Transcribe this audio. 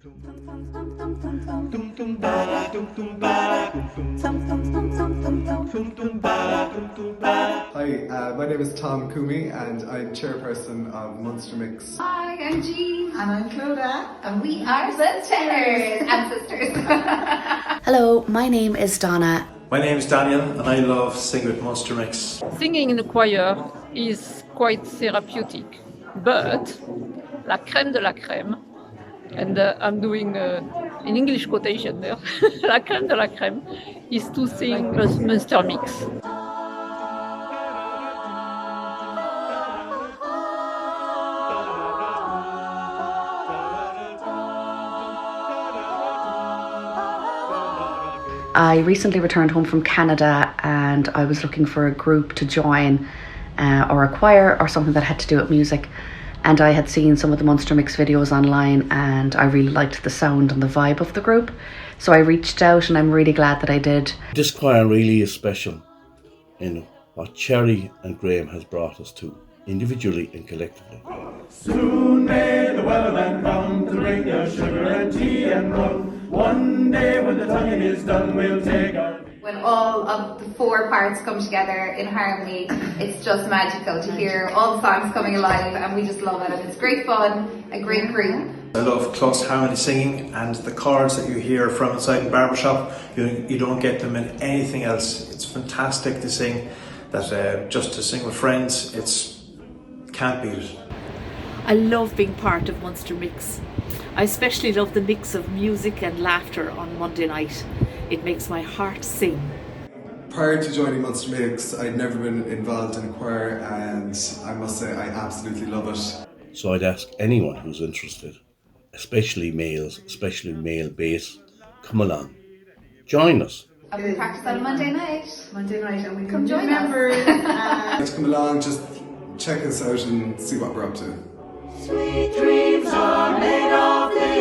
My name is Tom Coomey and I'm chairperson of Munster Mix. Hi, I'm Jean. And I'm Clodagh. And we are sisters and sisters. Hello, my name is Donna. My name is Daniel and I love singing with Munster Mix. Singing in the choir is quite therapeutic, but la crème de la crème, and I'm doing an English quotation there, la crème de la crème is to sing Munster Mix. I recently returned home from Canada and I was looking for a group to join or a choir or something that had to do with music, and I had seen some of the Munster Mix videos online and I really liked the sound and the vibe of the group, so I reached out and I'm really glad that I did. This choir really is special in what Cherry and Graham has brought us to, individually and collectively. Soon may the wellerman come to bring you sugar and tea and rum. One day when the tonguing is done, we'll take our... When all of the four parts come together in harmony, it's just magical to hear all the songs coming alive, and we just love it. And it's great fun, a great group. I love close harmony singing, and the chords that you hear from inside the barbershop, you don't get them in anything else. It's fantastic to sing, that just to sing with friends, can't beat it. I love being part of Munster Mix. I especially love the mix of music and laughter on Monday night. It makes my heart sing. Prior to joining Munster Mix, I'd never been involved in a choir and I must say I absolutely love it. So I'd ask anyone who's interested, especially males, especially male bass, come along, join us. And we practice on Monday night. And we Come join members. Just come along, just check us out and see what we're up to. Sweet dreams are made of this.